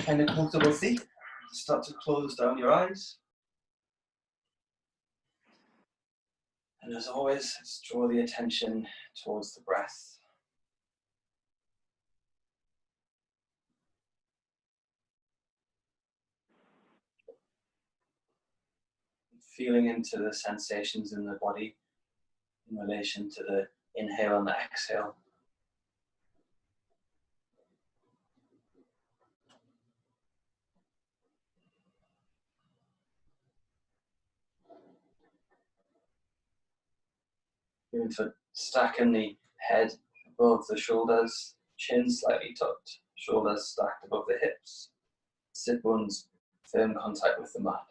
Find a comfortable seat. Start to close down your eyes. And as always, let's draw the attention towards the breath. Feeling into the sensations in the body in relation to the inhale and the exhale. Feeling for stacking the head above the shoulders, chin slightly tucked, shoulders stacked above the hips, sit bones firm contact with the mat.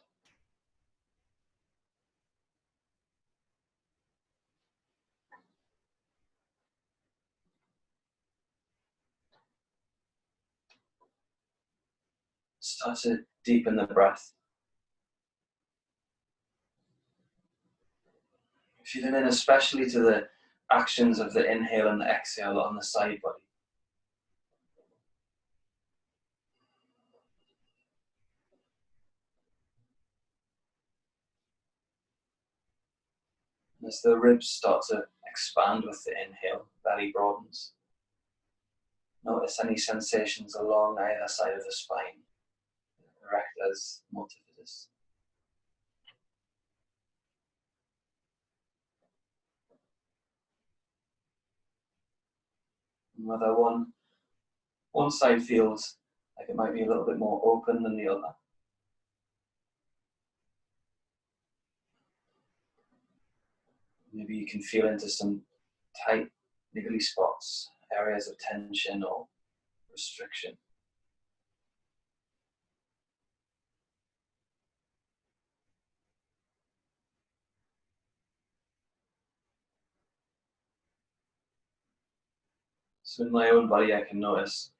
Start to deepen the breath. Feeling in especially to the actions of the inhale and the exhale on the side body. As the ribs start to expand with the inhale, belly broadens. Notice any sensations along either side of the spine, erectors, multifidus. And whether one side feels like it might be a little bit more open than the other. Maybe you can feel into some tight, niggly spots, areas of tension or restriction. So in my own body, I can notice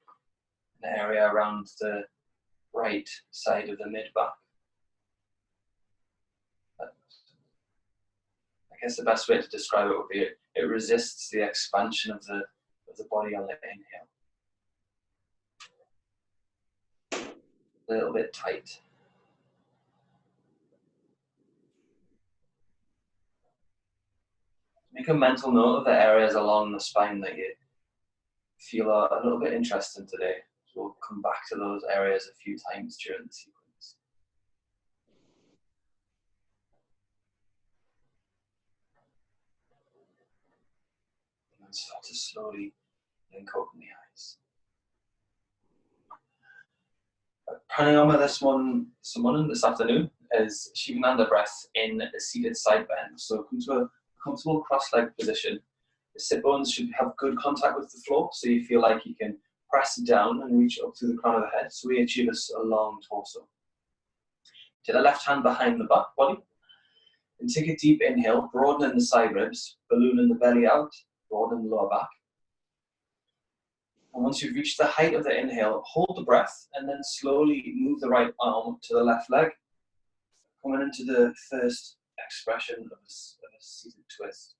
an area around the right side of the mid-back. I guess the best way to describe it would be it resists the expansion of the body on the inhale. A little bit tight. Make a mental note of the areas along the spine that you feel are a little bit interesting today. So we'll come back to those areas a few times during the sequence. And then start to slowly blink open the eyes. Pranayama this afternoon is Shivananda breath in a seated side bend. So come to a comfortable cross-legged position. The sit bones should have good contact with the floor, so you feel like you can press down and reach up through the crown of the head, so we achieve a long torso. Take the left hand behind the back body, and take a deep inhale, broadening the side ribs, ballooning the belly out, broadening the lower back. And once you've reached the height of the inhale, hold the breath, and then slowly move the right arm to the left leg, coming into the first expression of a seated twist,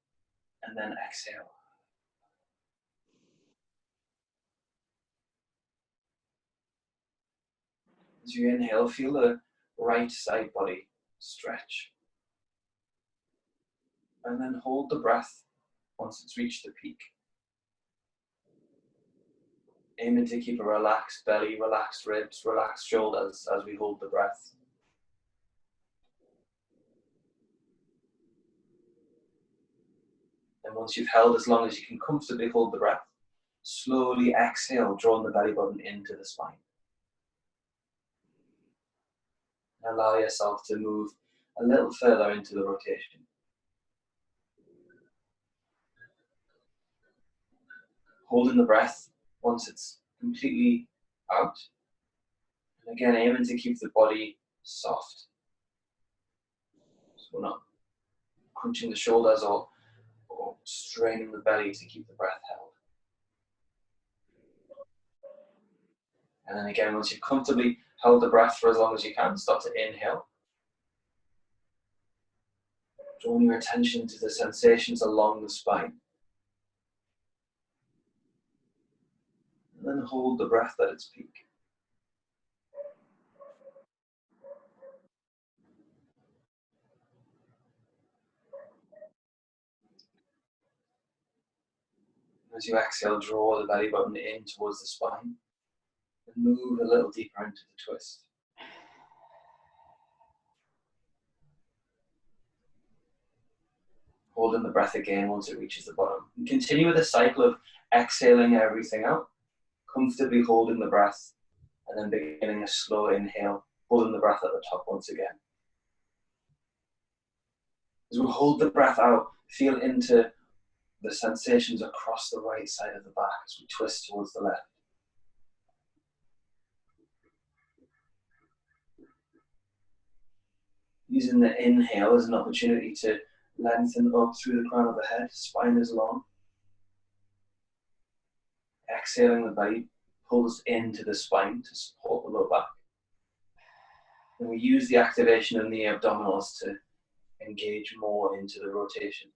and then exhale. As you inhale, feel the right side body stretch. And then hold the breath once it's reached the peak. Aiming to keep a relaxed belly, relaxed ribs, relaxed shoulders as we hold the breath. And once you've held as long as you can comfortably hold the breath, slowly exhale, drawing the belly button into the spine. Allow yourself to move a little further into the rotation. Holding the breath once it's completely out. And again, aiming to keep the body soft. So we're not crunching the shoulders or straining the belly to keep the breath held. And then again, once you've comfortably held the breath for as long as you can, start to inhale. Drawing your attention to the sensations along the spine. And then hold the breath at its peak. As you exhale, draw the belly button in towards the spine and move a little deeper into the twist. Holding the breath again once it reaches the bottom. And continue with a cycle of exhaling everything out, comfortably holding the breath, and then beginning a slow inhale, holding the breath at the top once again. As we hold the breath out, feel into the sensations across the right side of the back as we twist towards the left. Using the inhale as an opportunity to lengthen up through the crown of the head, spine is long. Exhaling, the belly pulls into the spine to support the lower back. And we use the activation in the abdominals to engage more into the rotation.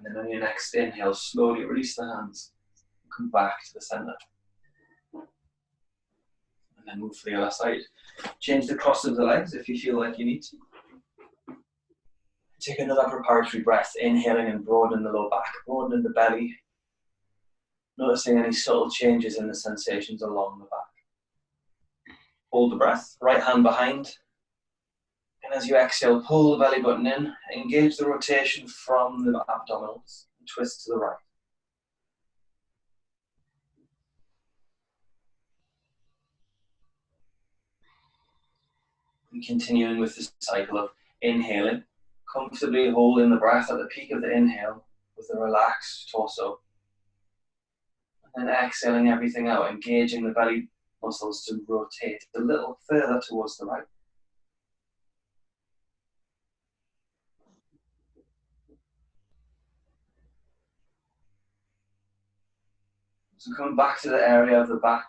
And then on your next inhale, slowly release the hands. Come back to the center. And then move to the other side. Change the cross of the legs if you feel like you need to. Take another preparatory breath, inhaling and broadening the lower back, broadening the belly. Noticing any subtle changes in the sensations along the back. Hold the breath, right hand behind. And as you exhale, pull the belly button in, engage the rotation from the abdominals, and twist to the right. And continuing with this cycle of inhaling, comfortably holding the breath at the peak of the inhale with a relaxed torso. And then exhaling everything out, engaging the belly muscles to rotate a little further towards the right. So coming back to the area of the back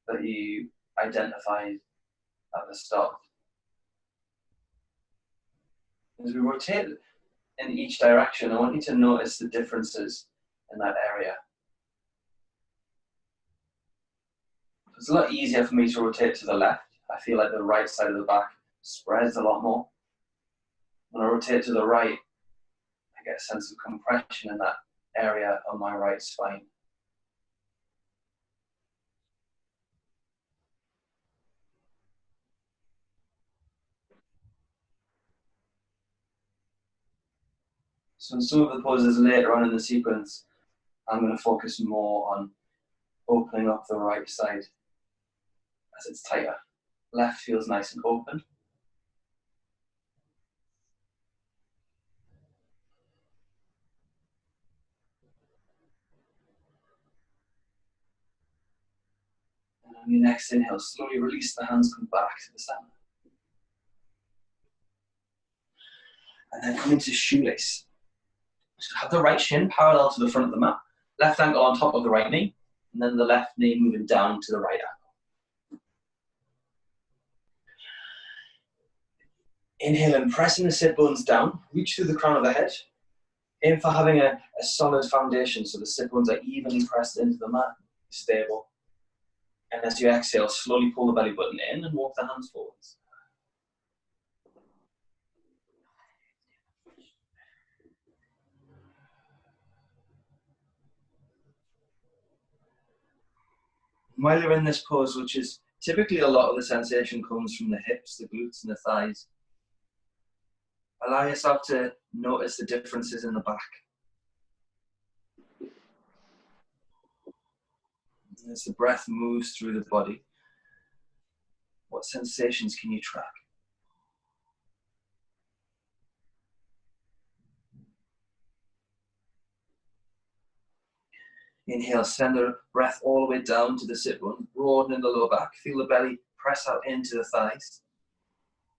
that you identified at the start. As we rotate in each direction, I want you to notice the differences in that area. It's a lot easier for me to rotate to the left. I feel like the right side of the back spreads a lot more. When I rotate to the right, I get a sense of compression in that area on my right spine. So in some of the poses later on in the sequence, I'm going to focus more on opening up the right side as it's tighter. Left feels nice and open. And on your next inhale, slowly release the hands, come back to the center. And then come into shoelace. So have the right shin parallel to the front of the mat, left ankle on top of the right knee, and then the left knee moving down to the right ankle. Inhale and pressing the sit bones down, reach through the crown of the head. Aim for having a solid foundation so the sit bones are evenly pressed into the mat, stable. And as you exhale, slowly pull the belly button in and walk the hands forwards. While you're in this pose, which is typically a lot of the sensation comes from the hips, the glutes, and the thighs, allow yourself to notice the differences in the back. And as the breath moves through the body, what sensations can you track? Inhale, send the breath all the way down to the sit bone, broadening the lower back. Feel the belly press out into the thighs.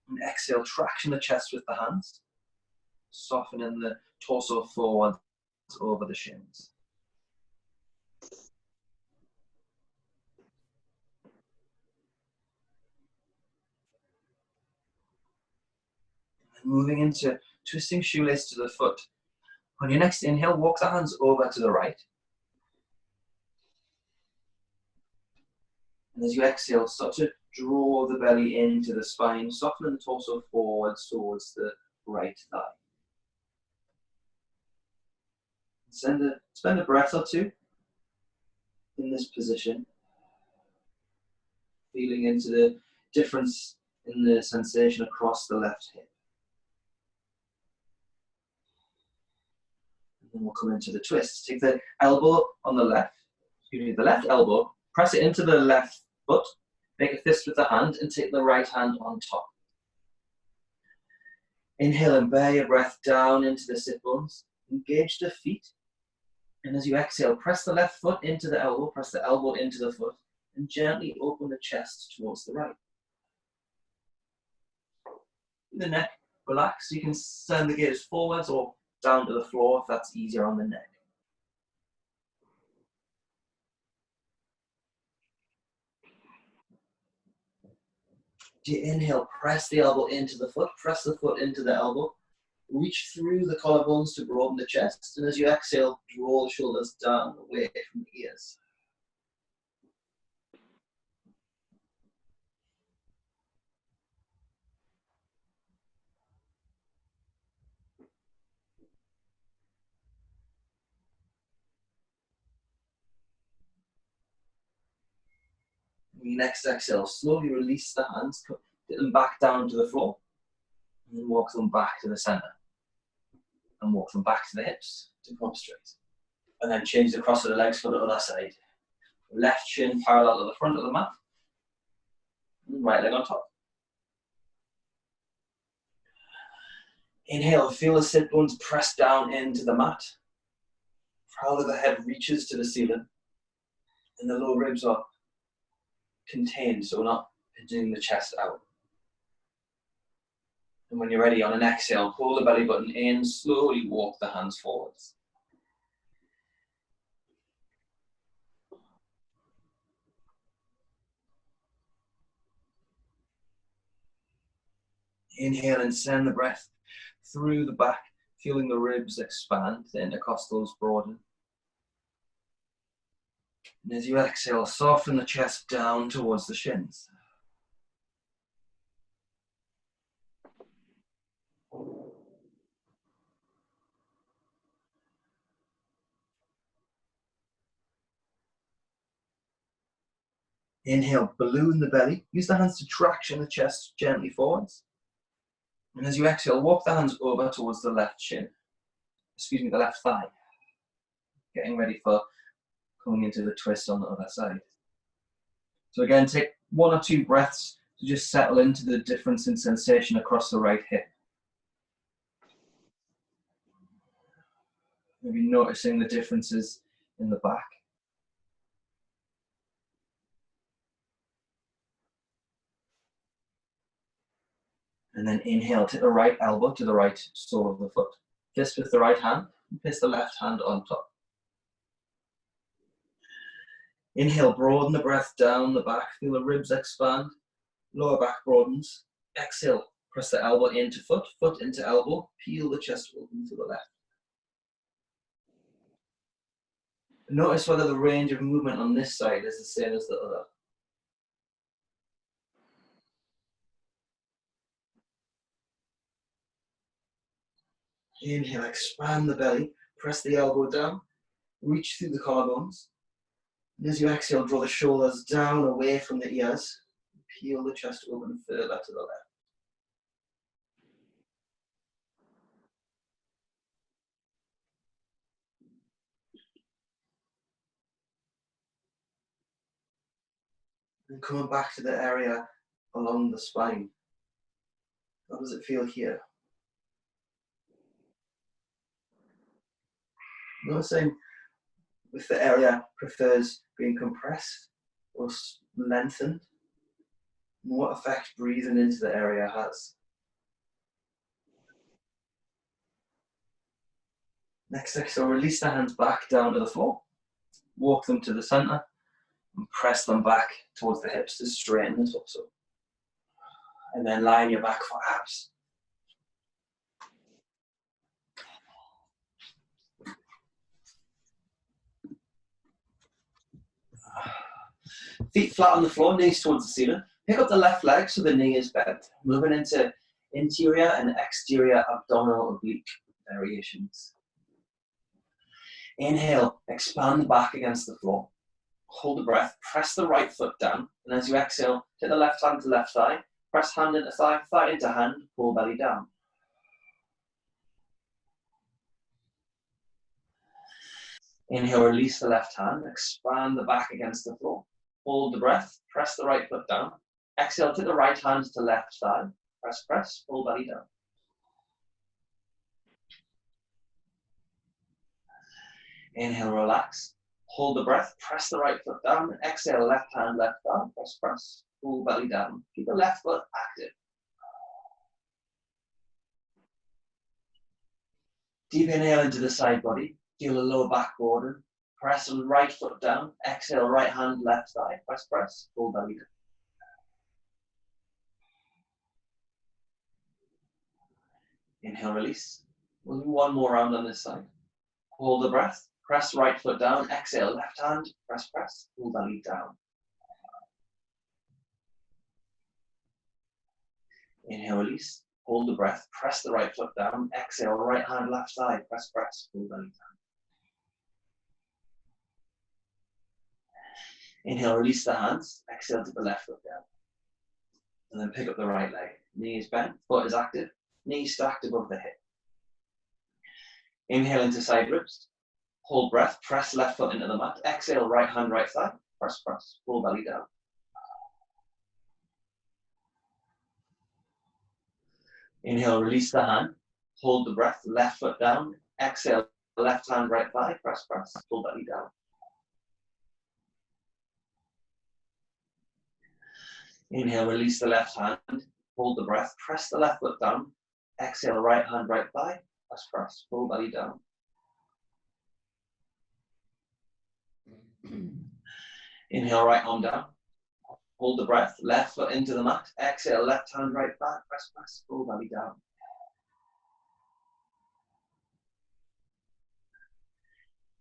And exhale, traction the chest with the hands, softening the torso forward over the shins. Moving into twisting shoelace to the foot. On your next inhale, walk the hands over to the right. And as you exhale, start to draw the belly into the spine, soften the torso forwards towards the right thigh. Spend a breath or two in this position, feeling into the difference in the sensation across the left hip. And then we'll come into the twist. Take the elbow on the left, the left elbow, press it into the left foot, make a fist with the hand, and take the right hand on top. Inhale and bear your breath down into the sit bones. Engage the feet. And as you exhale, press the left foot into the elbow, press the elbow into the foot, and gently open the chest towards the right. The neck, relax. You can send the gaze forwards or down to the floor if that's easier on the neck. As you inhale, press the elbow into the foot, press the foot into the elbow. Reach through the collarbones to broaden the chest, and as you exhale, draw the shoulders down away from the ears. On your next exhale, slowly release the hands, get them back down to the floor, and then walk them back to the center. And walk them back to the hips to come up straight. And then change the cross of the legs for the other side. Left shin parallel to the front of the mat. And right leg on top. Inhale, feel the sit bones press down into the mat. Proud of the head reaches to the ceiling. And the lower ribs are contained, so we're not pinching the chest out. And when you're ready, on an exhale, pull the belly button in, slowly walk the hands forwards. Inhale and send the breath through the back, feeling the ribs expand, the intercostals broaden. And as you exhale, soften the chest down towards the shins. Inhale, balloon the belly. Use the hands to traction the chest gently forwards. And as you exhale, walk the hands over towards the left shin. The left thigh. Getting ready for coming into the twist on the other side. So again, take 1 or 2 breaths to just settle into the difference in sensation across the right hip. Maybe noticing the differences in the back. And then inhale, take the right elbow to the right sole of the foot. Fist with the right hand, and place the left hand on top. Inhale, broaden the breath down the back, feel the ribs expand, lower back broadens. Exhale, press the elbow into foot, foot into elbow, peel the chest open to the left. Notice whether the range of movement on this side is the same as the other. Inhale, expand the belly, press the elbow down, reach through the collarbones. And as you exhale, draw the shoulders down away from the ears, peel the chest open further to the left. And coming back to the area along the spine. How does it feel here? Noticing if the area prefers being compressed or lengthened, and what effect breathing into the area has. Next exhale, release the hands back down to the floor. Walk them to the center and press them back towards the hips to straighten the torso. And then lie on your back for abs. Feet flat on the floor, knees towards the ceiling. Pick up the left leg so the knee is bent. Moving into interior and exterior abdominal oblique variations. Inhale, expand the back against the floor. Hold the breath, press the right foot down, and as you exhale, take the left hand to left thigh, press hand into thigh, thigh into hand, pull belly down. Inhale, release the left hand, expand the back against the floor. Hold the breath, press the right foot down. Exhale, take the right hand to left thigh, press, pull belly down. Inhale, relax. Hold the breath, press the right foot down. Exhale, left hand, left thigh, press, pull belly down. Keep the left foot active. Deep inhale into the side body. Feel the lower back broaden. Press the right foot down. Exhale, right hand, left thigh, press, pull belly down. Inhale, release. We'll do one more round on this side. Hold the breath. Press right foot down. Exhale, left hand. Press. Pull belly down. Inhale, release. Hold the breath. Press the right foot down. Exhale, right hand, left thigh. Press. Pull belly down. Inhale, release the hands. Exhale to the left foot down. And then pick up the right leg. Knee is bent. Foot is active. Knee stacked above the hip. Inhale into side ribs. Hold breath. Press left foot into the mat. Exhale, right hand, right thigh. Press. Pull belly down. Inhale, release the hand. Hold the breath. Left foot down. Exhale, left hand, right thigh. Press. Pull belly down. Inhale, release the left hand. Hold the breath. Press the left foot down. Exhale, right hand, right thigh. Press. Pull belly down. Inhale, right arm down. Hold the breath. Left foot into the mat. Exhale, left hand, right thigh. Press. Pull belly down.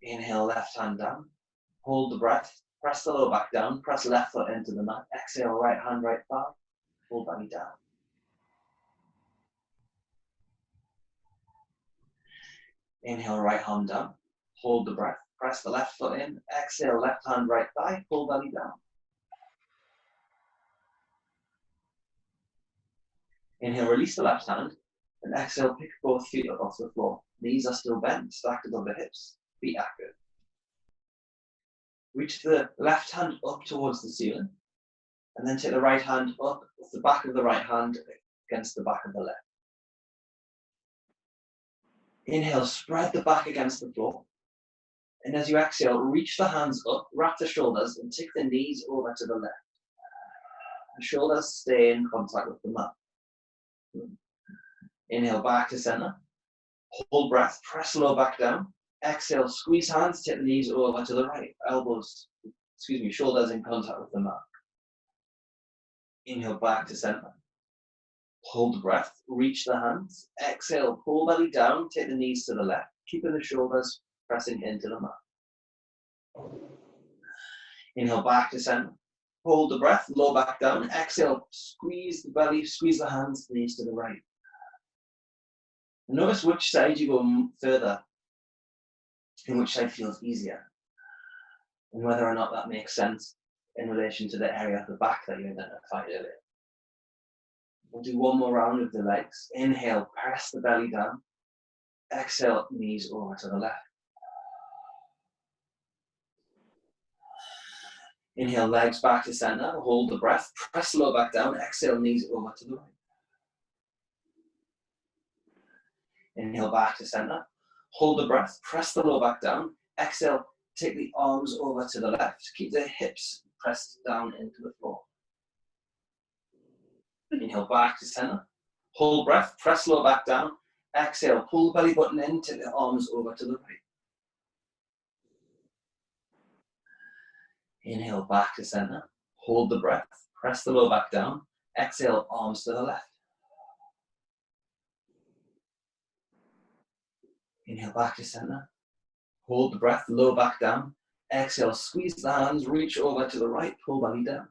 Inhale, left hand down. Hold the breath. Press the lower back down. Press left foot into the mat. Exhale, right hand, right thigh. Pull belly down. Inhale, right arm down. Hold the breath. Press the left foot in. Exhale, left hand, right thigh. Pull belly down. Inhale, release the left hand. And exhale, pick both feet up off the floor. Knees are still bent, stacked above the hips. Feet active. Reach the left hand up towards the ceiling. And then take the right hand up with the back of the right hand against the back of the left. Inhale, spread the back against the floor. And as you exhale, reach the hands up, wrap the shoulders, and take the knees over to the left. The shoulders stay in contact with the mat. Inhale, back to center. Hold breath, press low back down. Exhale, squeeze hands, take the knees over to the right. Shoulders in contact with the mat. Inhale, back to center. Hold the breath, reach the hands. Exhale, pull belly down, take the knees to the left, keeping the shoulders pressing into the mat. Inhale, back to center. Hold the breath, low back down. Exhale, squeeze the belly, squeeze the hands, knees to the right. And notice which side you go further and which side feels easier. And whether or not that makes sense in relation to the area of the back that you identified earlier. We'll do one more round of the legs. Inhale, press the belly down. Exhale, knees over to the left. Inhale, legs back to center. Hold the breath. Press low back down. Exhale, knees over to the right. Inhale, back to center. Hold the breath. Press the low back down. Exhale, take the arms over to the left. Keep the hips pressed down into the floor. Inhale, back to center. Hold breath. Press low back down. Exhale, pull the belly button in. Take the arms over to the right. Inhale, back to center. Hold the breath. Press the low back down. Exhale, arms to the left. Inhale, back to center. Hold the breath, low back down. Exhale, squeeze the hands, reach over to the right, pull belly down.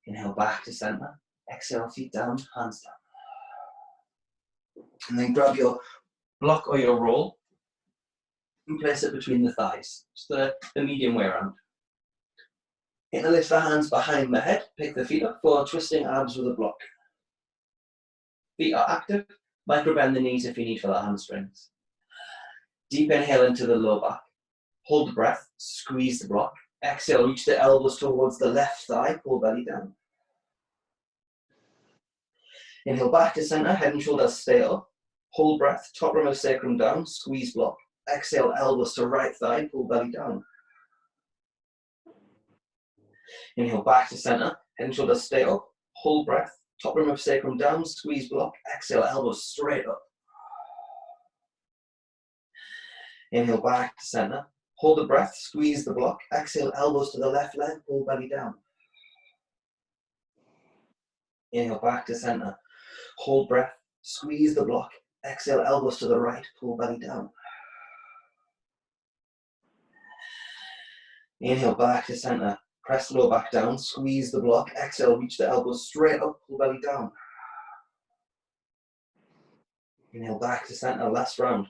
Inhale, back to center. Exhale, feet down, hands down. And then grab your block or your roll and place it between the thighs. Just the medium way around. Lift the hands behind the head, pick the feet up for twisting abs with a block. Feet are active, micro bend the knees if you need for the hamstrings. Deep inhale into the low back. Hold the breath, squeeze the block. Exhale, reach the elbows towards the left thigh, pull belly down. Inhale back to center, head and shoulders stay up. Hold breath, top rim of sacrum down, squeeze block. Exhale, elbows to right thigh, pull belly down. Inhale back to center, head and shoulders stay up. Hold breath, top rim of sacrum down, squeeze block. Exhale, elbows straight up. Inhale back to center. Hold the breath, squeeze the block. Exhale, elbows to the left leg, pull belly down. Inhale back to center. Hold breath, squeeze the block. Exhale, elbows to the right, pull belly down. Inhale back to center. Press low back down, squeeze the block. Exhale, reach the elbows straight up, pull belly down. Inhale back to center, last round.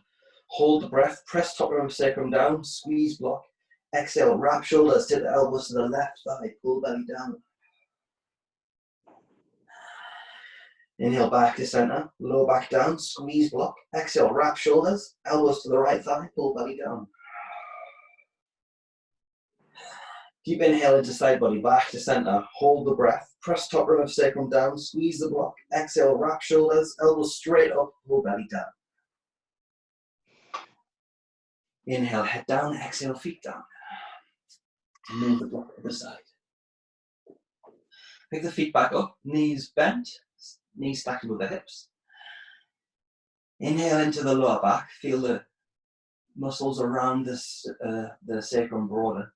Hold the breath, press top rim of sacrum down, squeeze block. Exhale, wrap shoulders, tip the elbows to the left thigh, pull belly down. Inhale back to center, low back down, squeeze block. Exhale, wrap shoulders, elbows to the right thigh, pull belly down. Deep inhale into side body, back to center, hold the breath, press top rim of sacrum down, squeeze the block. Exhale, wrap shoulders, elbows straight up, pull belly down. Inhale, head down, exhale, feet down. And move the block to the side. Pick the feet back up, knees bent, knees stacked with the hips. Inhale into the lower back, feel the muscles around the sacrum broaden.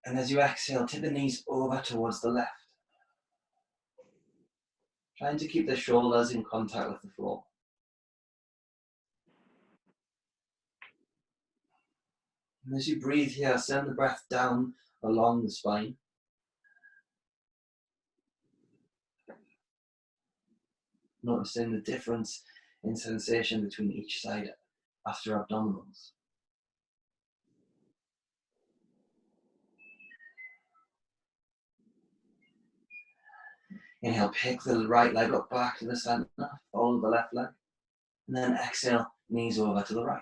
And as you exhale, tip the knees over towards the left. Trying to keep the shoulders in contact with the floor. And as you breathe here, send the breath down along the spine. Noticing the difference in sensation between each side after abdominals. Inhale, pick the right leg up back to the center, follow the left leg, and then exhale, knees over to the right.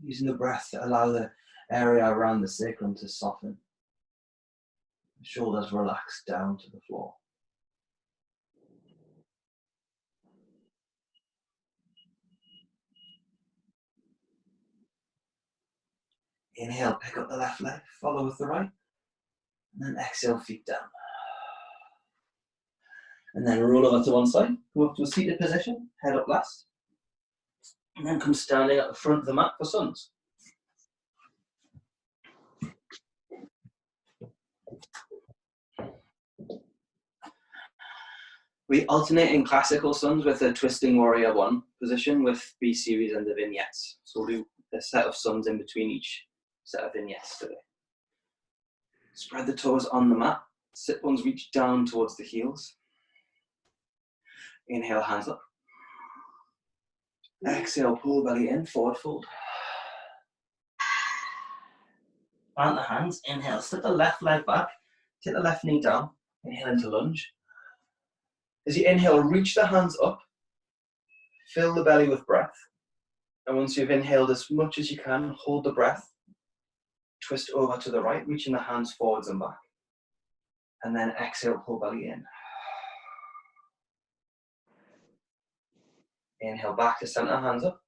Using the breath to allow the area around the sacrum to soften. The shoulders relax down to the floor. Inhale, pick up the left leg, follow with the right, and then exhale, feet down. And then roll over to one side, go up to a seated position, head up last, and then come standing at the front of the mat for suns. We alternate in classical suns with a twisting warrior one position with B series and the vignettes. So we'll do a set of suns in between each set of vignettes today. Spread the toes on the mat, sit bones reach down towards the heels. Inhale, hands up. Exhale, pull belly in, forward fold. Plant the hands, inhale, step the left leg back, take the left knee down, inhale into lunge. As you inhale, reach the hands up, fill the belly with breath. And once you've inhaled as much as you can, hold the breath, twist over to the right, reaching the hands forwards and back. And then exhale, pull belly in. Inhale, back to center, hands up.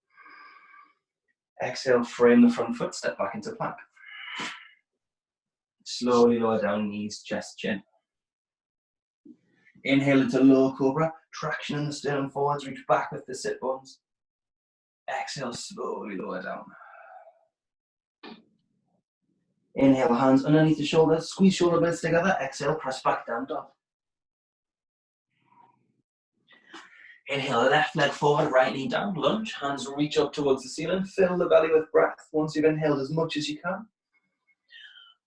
Exhale, frame the front foot, step back into plank. Slowly lower down, knees, chest, chin. Inhale into low cobra, traction in the sternum forwards, reach back with the sit bones. Exhale, slowly lower down. Inhale, hands underneath the shoulders, squeeze shoulder blades together. Exhale, press back down dog. Inhale, left leg forward, right knee down, lunge. Hands reach up towards the ceiling. Fill the belly with breath. Once you've inhaled as much as you can,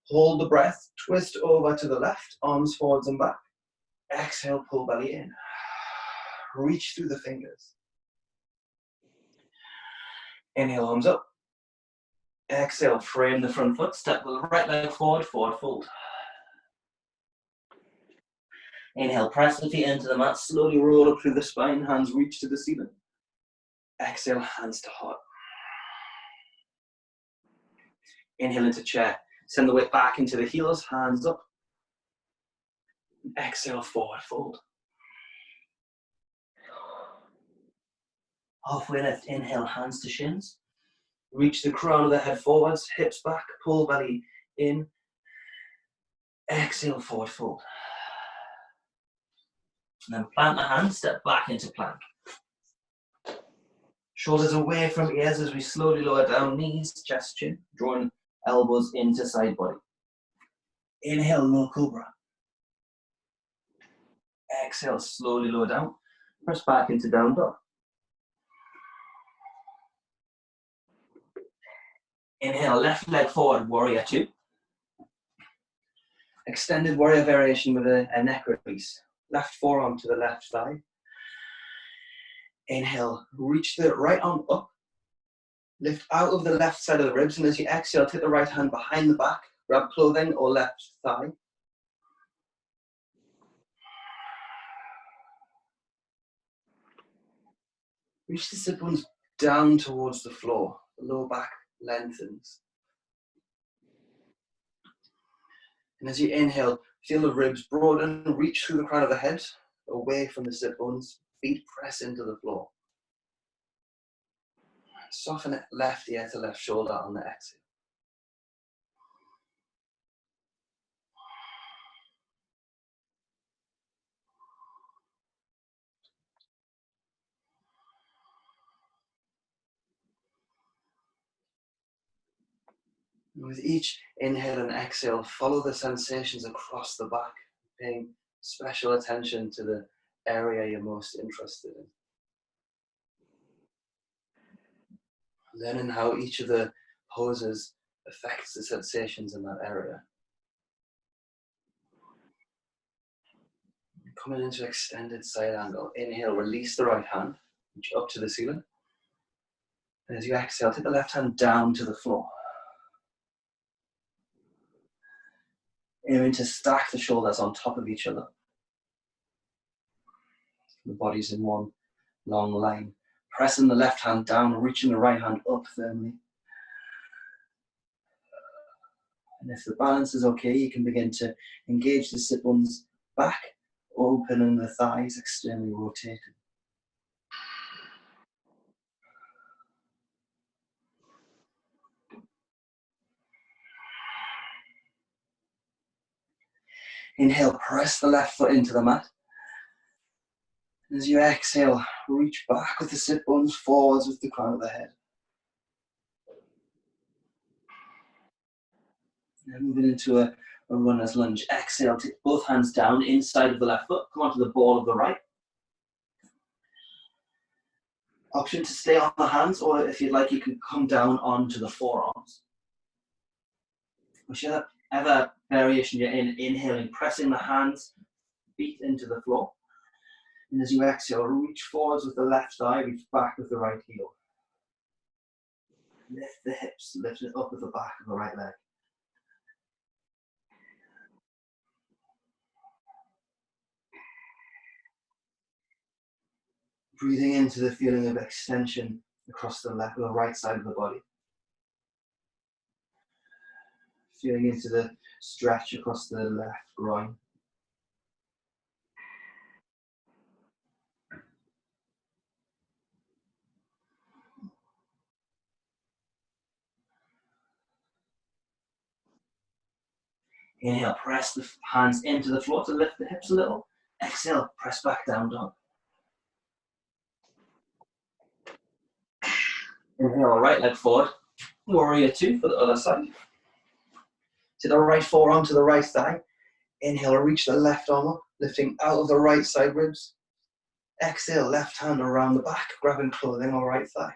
hold the breath. Twist over to the left, arms forwards and back. Exhale, pull belly in. Reach through the fingers. Inhale, arms up. Exhale, frame the front foot. Step the right leg forward, forward fold. Inhale, press the feet into the mat. Slowly roll up through the spine. Hands reach to the ceiling. Exhale, hands to heart. Inhale into chair. Send the weight back into the heels. Hands up. Exhale, forward fold. Halfway lift. Inhale, hands to shins. Reach the crown of the head forwards. Hips back. Pull belly in. Exhale, forward fold. And then plant the hands. Step back into plank. Shoulders away from ears as we slowly lower down, knees, chest, chin, drawing elbows into side body. Inhale, low cobra. Exhale, slowly lower down. Press back into down dog. Inhale, left leg forward, warrior two. Extended warrior variation with a neck release. Left forearm to the left thigh. Inhale, reach the right arm up. Lift out of the left side of the ribs, and as you exhale, take the right hand behind the back. Grab clothing or left thigh. Reach the sit bones down towards the floor. The lower back lengthens. And as you inhale, feel the ribs broaden, reach through the crown of the head, away from the sit bones. Feet press into the floor. Soften it left ear to left shoulder on the exhale. And with each inhale and exhale, follow the sensations across the back, paying special attention to the area you're most interested in. Learning how each of the poses affects the sensations in that area. Coming into extended side angle. Inhale, release the right hand, reach up to the ceiling. And as you exhale, take the left hand down to the floor. Aiming to stack the shoulders on top of each other. The body's in one long line. Pressing the left hand down, reaching the right hand up firmly. And if the balance is okay, you can begin to engage the sit bones back, opening the thighs, externally rotating. Inhale, press the left foot into the mat. As you exhale, reach back with the sit bones, forwards with the crown of the head. Now moving into a runner's lunge. Exhale, take both hands down inside of the left foot. Come onto the ball of the right. Option to stay on the hands, or if you'd like, you can come down onto the forearms. Whichever variation you're in, inhaling, pressing the hands, feet into the floor. And as you exhale, reach forwards with the left thigh, reach back with the right heel. Lift the hips, lift it up with the back of the right leg. Breathing into the feeling of extension across the left or the right side of the body. Feeling into the stretch across the left groin. Inhale, press the hands into the floor to lift the hips a little. Exhale, press back down dog. Inhale, right leg forward. Warrior two for the other side. To the right forearm to the right thigh. Inhale, reach the left arm up, lifting out of the right side ribs. Exhale, left hand around the back, grabbing clothing or right thigh.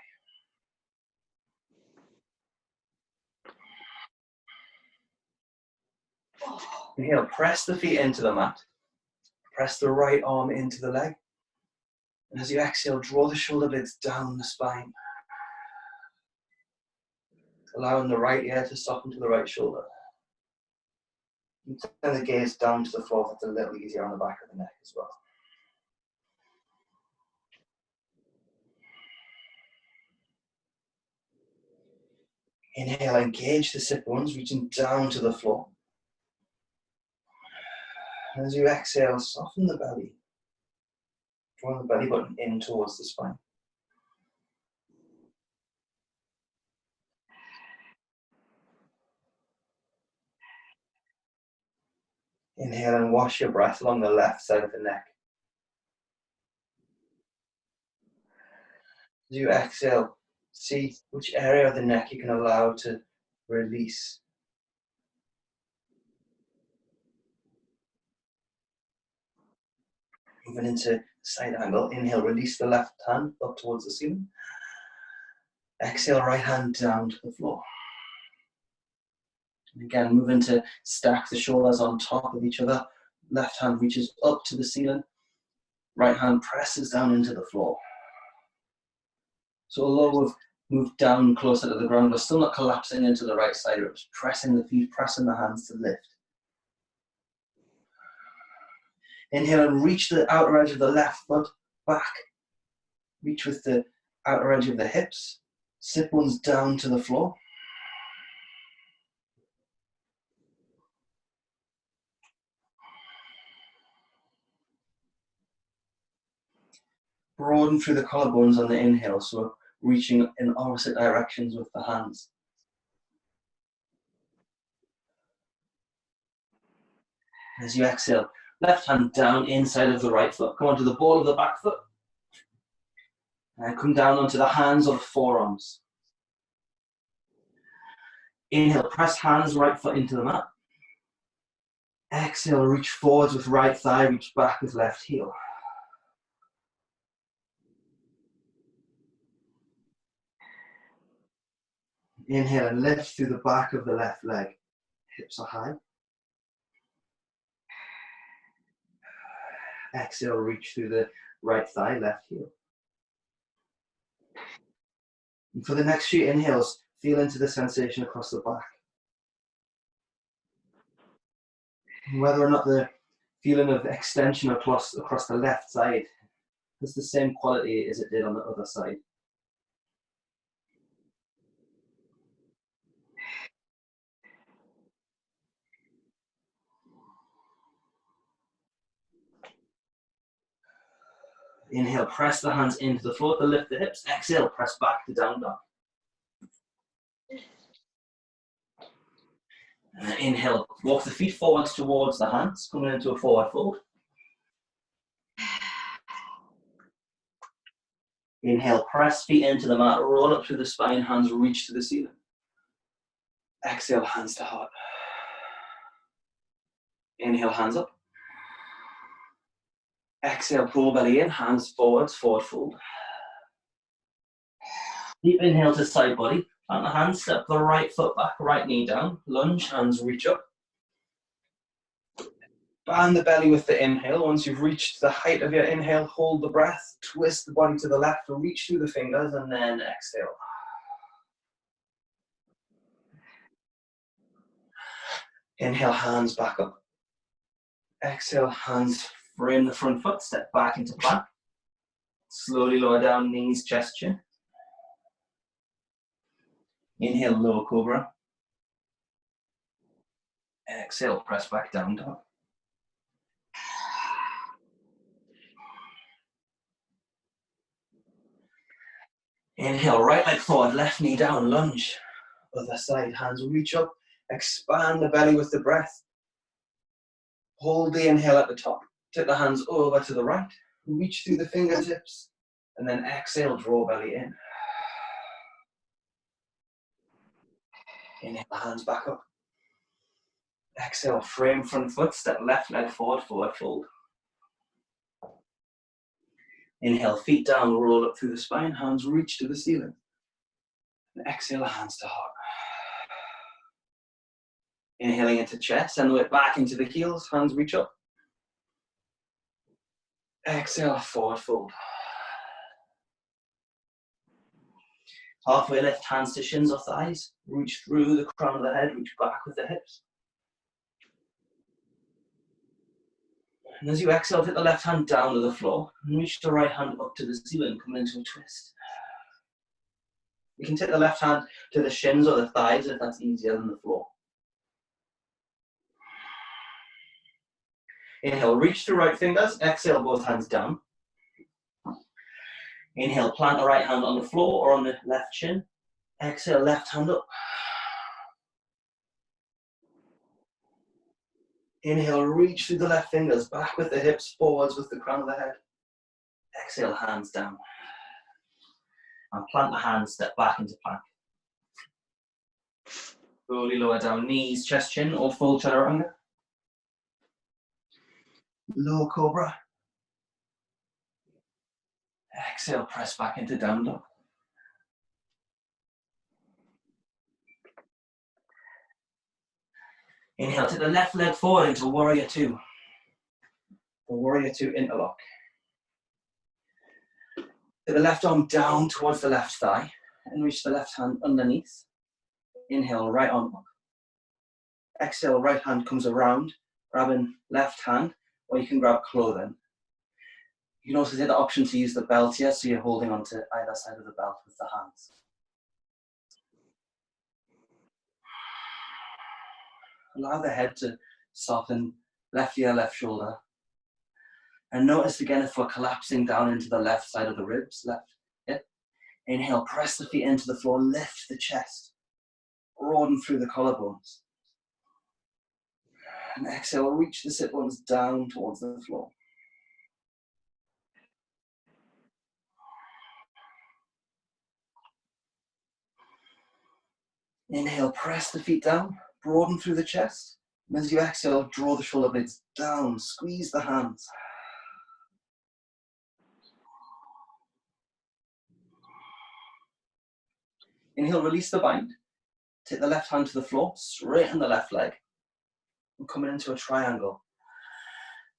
Inhale, press the feet into the mat. Press the right arm into the leg. And as you exhale, draw the shoulder blades down the spine. Allowing the right ear to soften to the right shoulder. And turn the gaze down to the floor. That's a little easier on the back of the neck as well. Inhale, engage the sit bones, reaching down to the floor. As you exhale, soften the belly. Draw the belly button in towards the spine. Inhale and wash your breath along the left side of the neck. As you exhale, see which area of the neck you can allow to release. Moving into side angle, inhale, release the left hand up towards the ceiling. Exhale, right hand down to the floor. And again, moving to stack the shoulders on top of each other. Left hand reaches up to the ceiling. Right hand presses down into the floor. So although we've moved down closer to the ground, we're still not collapsing into the right side ribs, pressing the feet, pressing the hands to lift. Inhale and reach the outer edge of the left foot back. Reach with the outer edge of the hips. Sit bones down to the floor. Broaden through the collarbones on the inhale, so reaching in opposite directions with the hands. As you exhale, left hand down inside of the right foot. Come onto the ball of the back foot. And come down onto the hands or the forearms. Inhale, press hands, right foot into the mat. Exhale, reach forwards with right thigh, reach back with left heel. Inhale and lift through the back of the left leg. Hips are high. Exhale, reach through the right thigh, left heel. And for the next few inhales, feel into the sensation across the back. And whether or not the feeling of extension across the left side has the same quality as it did on the other side. Inhale, press the hands into the floor to lift the hips. Exhale, press back to down dog. And then inhale, walk the feet forwards towards the hands, coming into a forward fold. Inhale, press feet into the mat, roll up through the spine, hands reach to the ceiling. Exhale, hands to heart. Inhale, hands up. Exhale, pull belly in, hands forwards, forward fold. Deep inhale to side body. Plant the hands, step the right foot back, right knee down. Lunge, hands reach up. Band the belly with the inhale. Once you've reached the height of your inhale, hold the breath, twist the body to the left, reach through the fingers, and then exhale. Inhale, hands back up. Exhale, hands frame the front foot, step back into plank. Slowly lower down, knees, chest, chin. Inhale, low cobra. Exhale, press back down dog. Inhale, right leg forward, left knee down, lunge. Other side, hands reach up, expand the belly with the breath. Hold the inhale at the top. Take the hands over to the right, reach through the fingertips, and then exhale, draw belly in. Inhale, hands back up. Exhale, frame front foot, step left leg forward, forward fold. Inhale, feet down, roll up through the spine, hands reach to the ceiling. And exhale, hands to heart. Inhaling into chest, send the weight back into the heels, hands reach up. Exhale, forward fold. Halfway lift, hands to shins or thighs. Reach through the crown of the head, reach back with the hips. And as you exhale, take the left hand down to the floor and reach the right hand up to the ceiling, coming into a twist. You can take the left hand to the shins or the thighs if that's easier than the floor. Inhale, reach the right fingers. Exhale, both hands down. Inhale, plant the right hand on the floor or on the left shin. Exhale, left hand up. Inhale, reach through the left fingers, back with the hips, forwards with the crown of the head. Exhale, hands down. And plant the hands, step back into plank. Slowly lower down, knees, chest, chin, or full chaturanga. Low cobra. Exhale, press back into down dog. Inhale, take the left leg forward into warrior two. The warrior two interlock. Take the left arm down towards the left thigh and reach the left hand underneath. Inhale, right arm up. Exhale, right hand comes around, grabbing left hand, or you can grab clothing. You can also take the option to use the belt here, so you're holding onto either side of the belt with the hands. Allow the head to soften, left ear, left shoulder. And notice again if we're collapsing down into the left side of the ribs, left hip. Inhale, press the feet into the floor, lift the chest, broaden through the collarbones. And exhale, reach the sit bones down towards the floor. Inhale, press the feet down, broaden through the chest. And as you exhale, draw the shoulder blades down, squeeze the hands. Inhale, release the bind. Take the left hand to the floor, straighten the left leg. And coming into a triangle.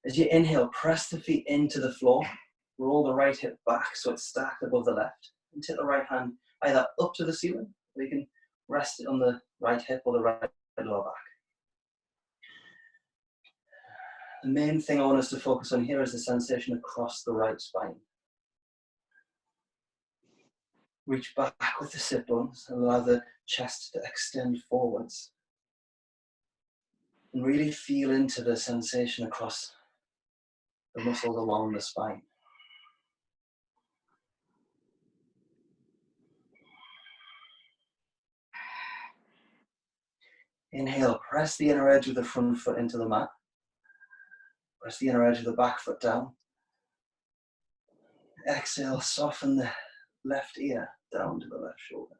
As you inhale, press the feet into the floor, roll the right hip back so it's stacked above the left. And take the right hand either up to the ceiling, or you can rest it on the right hip or the right lower back. The main thing I want us to focus on here is the sensation across the right spine. Reach back with the sit bones and allow the chest to extend forwards. And really feel into the sensation across the muscles along the spine. Inhale, press the inner edge of the front foot into the mat. Press the inner edge of the back foot down. Exhale, soften the left ear down to the left shoulder.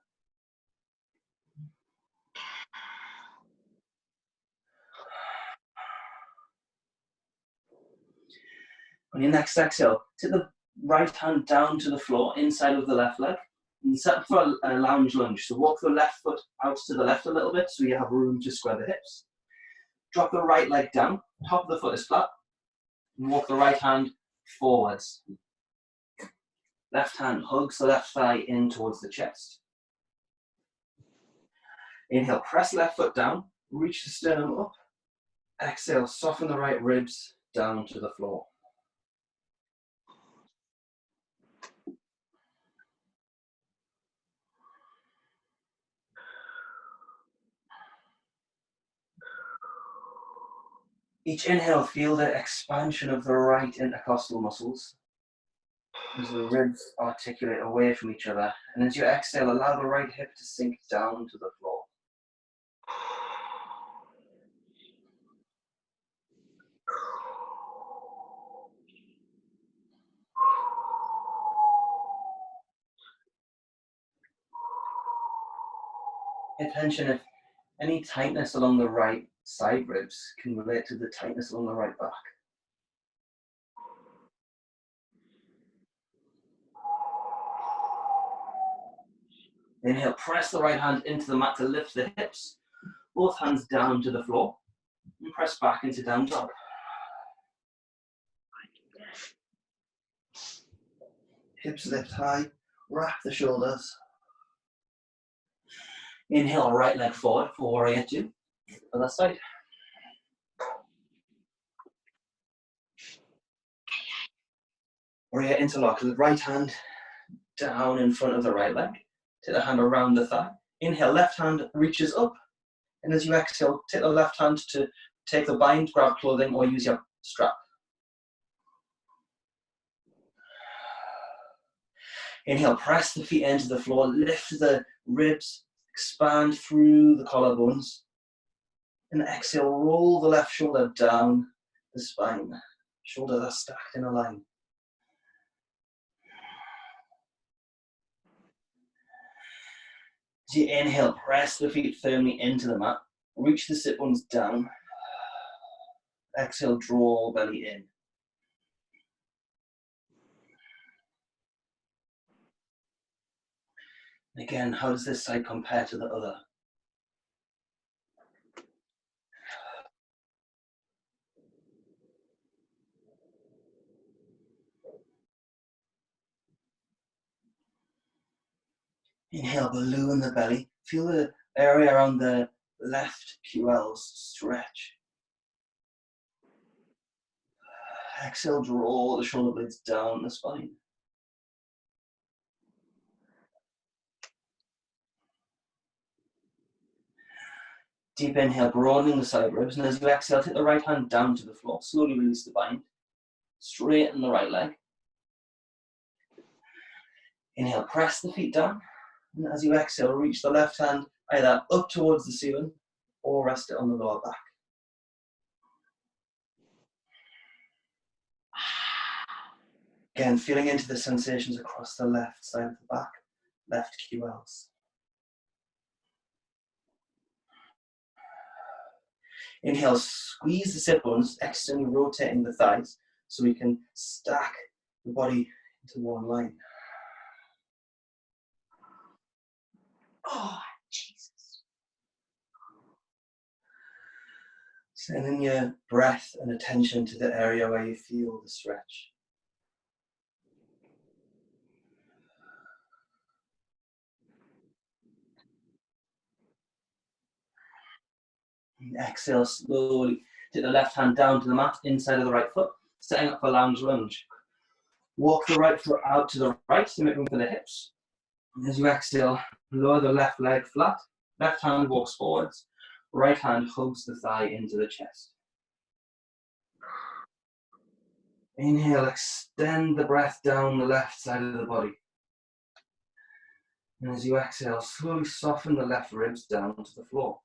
On your next exhale, take the right hand down to the floor, inside of the left leg, and set up for a lounge lunge. So walk the left foot out to the left a little bit so you have room to square the hips. Drop the right leg down, top of the foot is flat, and walk the right hand forwards. Left hand hugs the left thigh in towards the chest. Inhale, press left foot down, reach the sternum up. Exhale, soften the right ribs down to the floor. Each inhale, feel the expansion of the right intercostal muscles as the ribs articulate away from each other. And as you exhale, allow the right hip to sink down to the floor. Pay attention if any tightness along the right side ribs can relate to the tightness along the right back. Inhale, press the right hand into the mat to lift the hips. Both hands down to the floor. And press back into down dog. Hips lift high, wrap the shoulders. Inhale, right leg forward for warrior two. Other side. Warrior interlock, the right hand down in front of the right leg. Take the hand around the thigh. Inhale, left hand reaches up. And as you exhale, take the left hand to take the bind, grab clothing, or use your strap. Inhale, press the feet into the floor, lift the ribs, expand through the collarbones. And exhale, roll the left shoulder down the spine. Shoulders are stacked in a line. As you inhale, press the feet firmly into the mat. Reach the sit bones down. Exhale, draw belly in. Again, how does this side compare to the other? Inhale, balloon the belly. Feel the area around the left QLs stretch. Exhale, draw the shoulder blades down the spine. Deep inhale, broadening the side ribs, and as you exhale, take the right hand down to the floor. Slowly release the bind. Straighten the right leg. Inhale, press the feet down. And as you exhale, reach the left hand either up towards the ceiling or rest it on the lower back. Again, feeling into the sensations across the left side of the back, left QLs. Inhale, squeeze the sit bones, externally rotating the thighs so we can stack the body into one line. Oh, Jesus. Sending your breath and attention to the area where you feel the stretch. And exhale slowly. Take the left hand down to the mat, inside of the right foot, setting up for lounge lunge. Walk the right foot out to the right to make room for the hips. And as you exhale, lower the left leg flat. Left hand walks forwards. Right hand hugs the thigh into the chest. Inhale, extend the breath down the left side of the body. And as you exhale, slowly soften the left ribs down to the floor.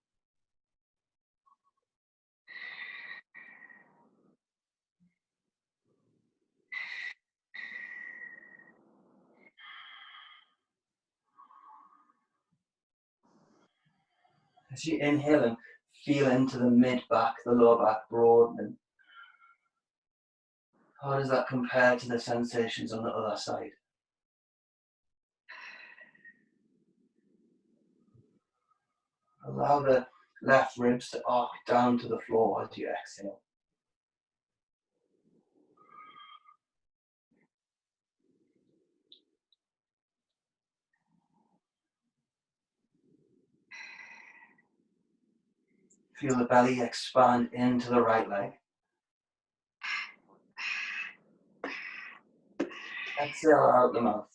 As you inhale and feel into the mid-back, the lower back broadening. How does that compare to the sensations on the other side? Allow the left ribs to arc down to the floor as you exhale. Feel the belly expand into the right leg. Exhale out the mouth.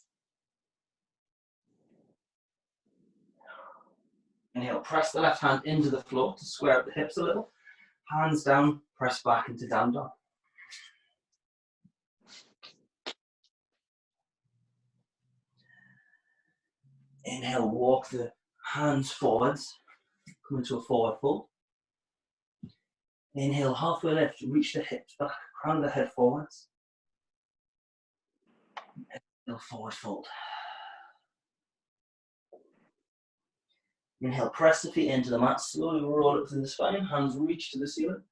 Inhale, press the left hand into the floor to square up the hips a little. Hands down, press back into down dog. Inhale, walk the hands forwards, come into a forward fold. Inhale, halfway lift, reach the hips back, crown the head forwards. Exhale, forward fold. Inhale, press the feet into the mat, slowly roll it through the spine, hands reach to the ceiling.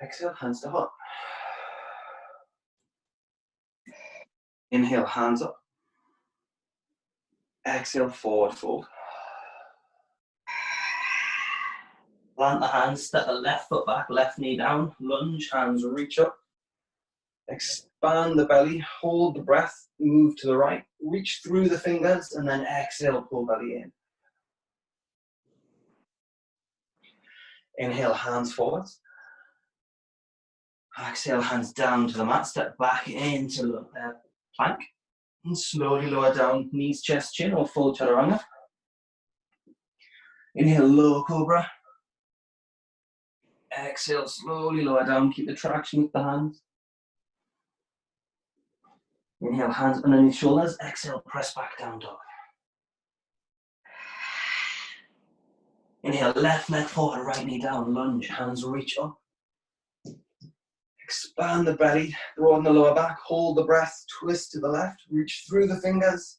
Exhale, hands to heart. Inhale, hands up. Exhale, forward fold. Plant the hands, step the left foot back, left knee down, lunge, hands reach up. Expand the belly, hold the breath, move to the right, reach through the fingers, and then exhale, pull belly in. Inhale, hands forwards. Exhale, hands down to the mat, step back into plank. And slowly lower down, knees, chest, chin, or full chaturanga. Inhale, low cobra. Exhale, slowly lower down, keep the traction with the hands. Inhale, hands underneath shoulders. Exhale, press back down dog. Inhale, left leg forward, right knee down, lunge, hands reach up. Expand the belly, broaden the lower back, hold the breath, twist to the left, reach through the fingers.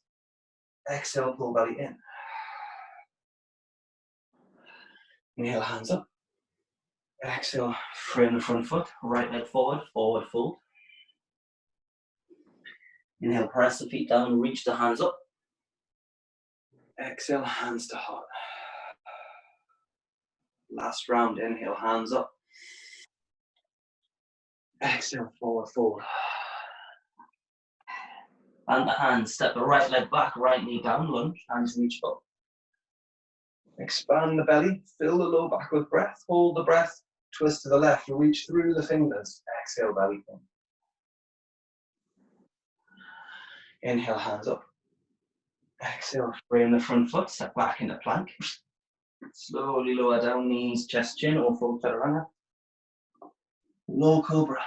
Exhale, pull belly in. Inhale, hands up. Exhale, frame the front foot, right leg forward, forward fold. Inhale, press the feet down, reach the hands up. Exhale, hands to heart. Last round, inhale, hands up. Exhale, forward fold. And the hands, step the right leg back, right knee down, lunge, hands reach up. Expand the belly, fill the low back with breath, hold the breath, twist to the left, reach through the fingers. Exhale, belly in. Inhale, hands up. Exhale, frame the front foot, step back into plank. Slowly lower down, knees, chest, chin, or full chaturanga. Low cobra.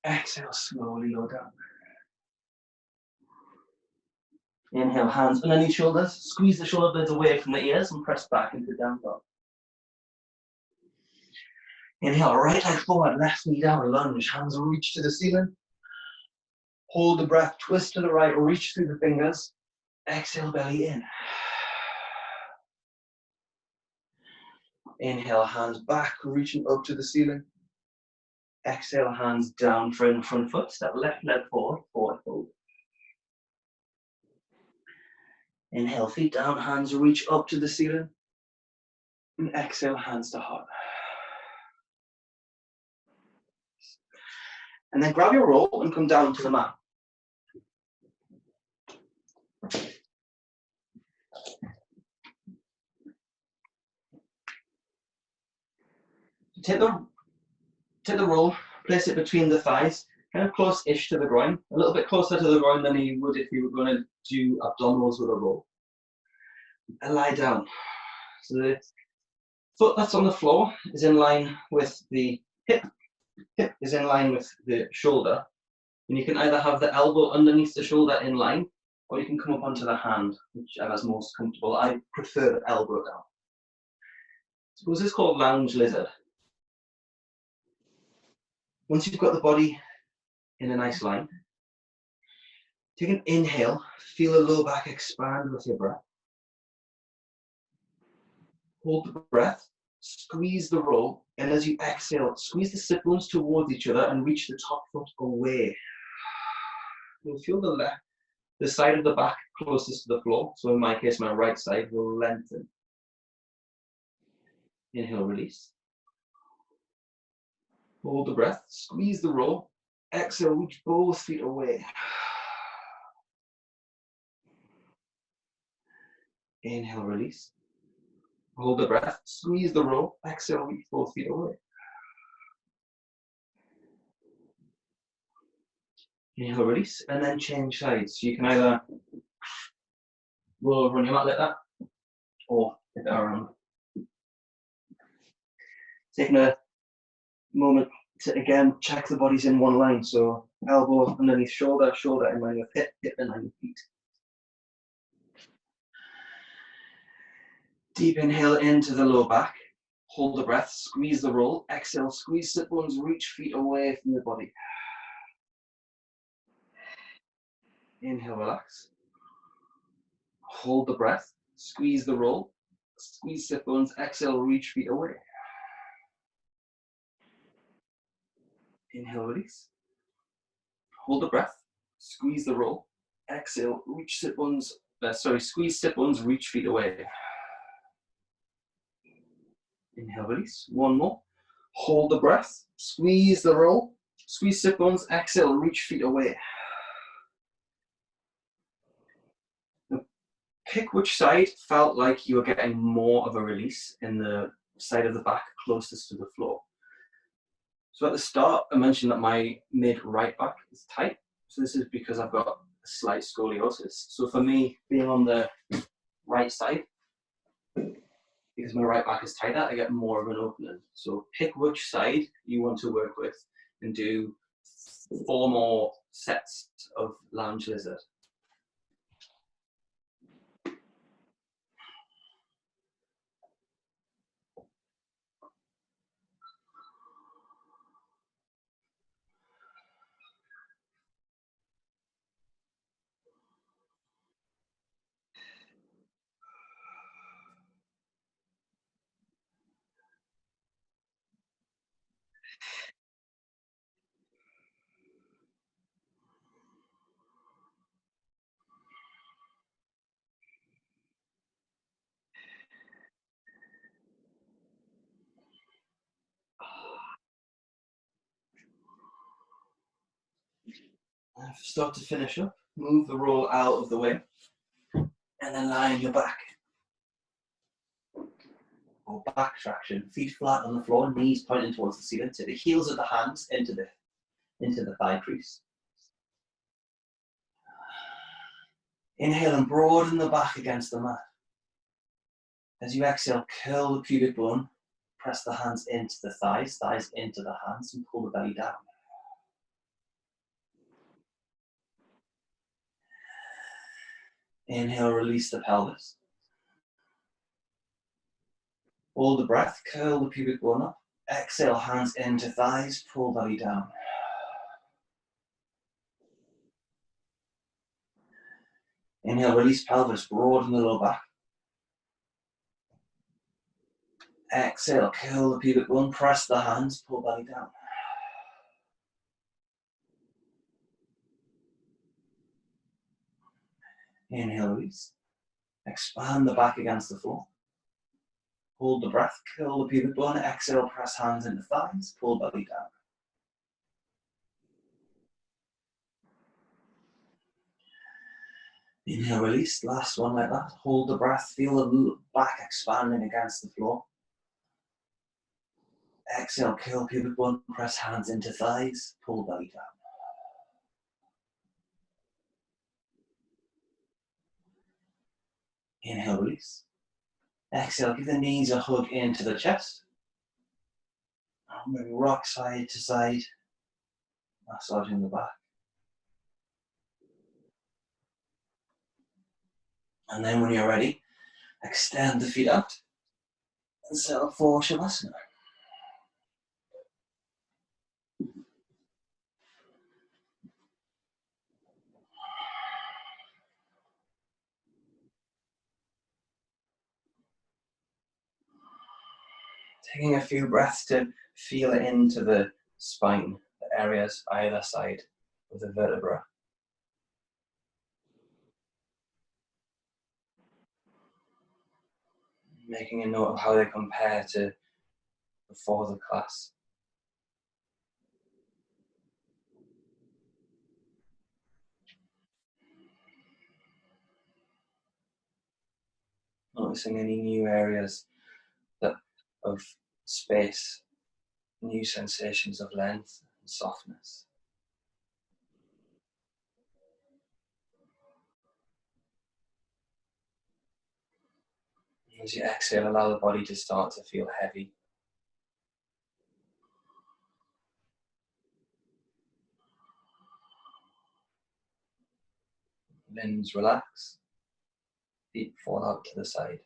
Exhale, slowly lower down. Inhale, hands underneath shoulders. Squeeze the shoulder blades away from the ears and press back into down dog. Inhale, right leg forward, left knee down, lunge, hands reach to the ceiling. Hold the breath, twist to the right, reach through the fingers. Exhale, belly in. Inhale, hands back, reaching up to the ceiling. Exhale, hands down, frame the front foot, step left leg forward, forward fold. Inhale, feet down, hands reach up to the ceiling. And exhale, hands to heart. And then grab your roll and come down to the mat. Take the roll, place it between the thighs, kind of close-ish to the groin, a little bit closer to the groin than you would if you were going to do abdominals with a roll. And lie down. So the foot that's on the floor is in line with the hip. Hip is in line with the shoulder. And you can either have the elbow underneath the shoulder in line, or you can come up onto the hand, whichever's most comfortable. I prefer the elbow down. Suppose this is called lounge lizard. Once you've got the body in a nice line, take an inhale, feel the low back expand with your breath. Hold the breath, squeeze the roll, and as you exhale, squeeze the sit bones towards each other and reach the top foot away. You'll feel the side of the back closest to the floor, so in my case, my right side will lengthen. Inhale, release. Hold the breath, squeeze the roll, exhale, reach both feet away. Inhale, release. Hold the breath, squeeze the roll, exhale, reach both feet away. Inhale, release, and then change sides. So you can either roll over on your mat like that, or flip it around. Taking a moment to again check the body's in one line. So elbow underneath shoulder, shoulder in line with hip, hip in line with feet. Deep inhale into the low back. Hold the breath, squeeze the roll. Exhale, squeeze sit bones, reach feet away from the body. Inhale, relax. Hold the breath, squeeze the roll, squeeze sit bones, exhale, reach feet away. Inhale, release. Hold the breath, squeeze the roll, exhale, reach sit bones, squeeze sit bones, reach feet away. Inhale, release. One more. Hold the breath, squeeze the roll, squeeze sit bones, exhale, reach feet away. Now, pick which side felt like you were getting more of a release in the side of the back closest to the floor. So at the start, I mentioned that my mid right back is tight. So this is because I've got a slight scoliosis. So for me, being on the right side, because my right back is tighter, I get more of an opening. So pick which side you want to work with and do 4 more sets of lounge lizard. Start to finish up, move the roll out of the way, and then lie on your back. Or back traction, feet flat on the floor, knees pointing towards the ceiling, to the heels of the hands into the thigh crease. Inhale and broaden the back against the mat. As you exhale, curl the pubic bone, press the hands into the thighs, thighs into the hands, and pull the belly down. Inhale, release the pelvis. Hold the breath, curl the pubic bone up. Exhale, hands into thighs, pull belly down. Inhale, release pelvis, broaden the low back. Exhale, curl the pubic bone, press the hands, pull belly down. Inhale, release. Expand the back against the floor. Hold the breath, curl the pubic bone. Exhale, press hands into thighs, pull belly down. Inhale, release. Last one like that. Hold the breath, feel the back expanding against the floor. Exhale, curl pubic bone, press hands into thighs, pull belly down. Inhale, release. Exhale, give the knees a hug into the chest. Maybe rock side to side, massaging the back. And then when you're ready, extend the feet out and set up for Shavasana. Taking a few breaths to feel it into the spine, the areas either side of the vertebra. Making a note of how they compare to before the class. Noticing any new areas of space, new sensations of length and softness. As you exhale, allow the body to start to feel heavy. Limbs relax, feet fall out to the side.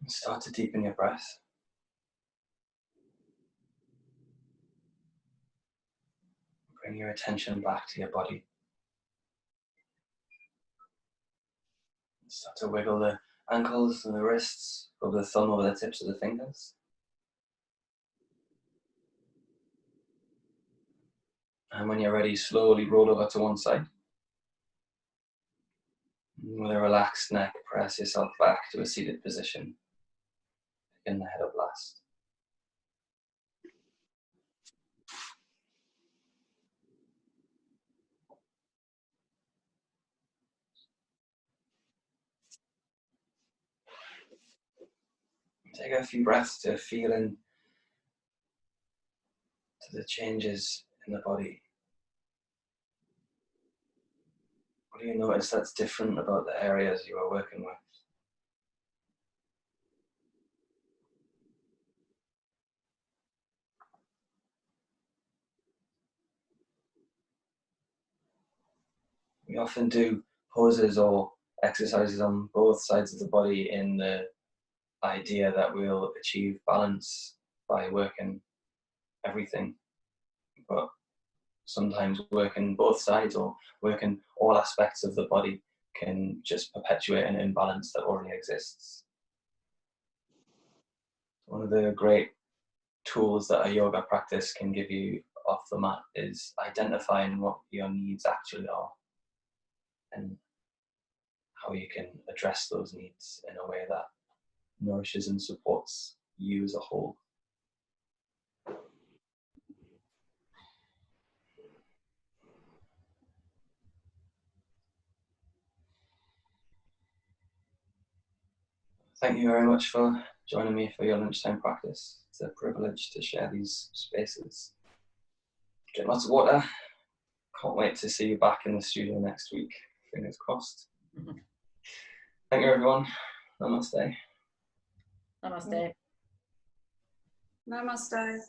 Start to deepen your breath. Bring your attention back to your body. Start to wiggle the ankles and the wrists, rub the thumb over the tips of the fingers. And when you're ready, slowly roll over to one side. With a relaxed neck, press yourself back to a seated position. Picking the head up last. Take a few breaths to feel into the changes in the body. What do you notice that's different about the areas you are working with? We often do poses or exercises on both sides of the body in the idea that we'll achieve balance by working everything. But sometimes working both sides or working all aspects of the body can just perpetuate an imbalance that already exists. One of the great tools that a yoga practice can give you off the mat is identifying what your needs actually are and how you can address those needs in a way that nourishes and supports you as a whole. Thank you very much for joining me for your lunchtime practice. It's a privilege to share these spaces. Drink lots of water. Can't wait to see you back in the studio next week. Fingers crossed. Thank you, everyone. Namaste. Namaste. Namaste.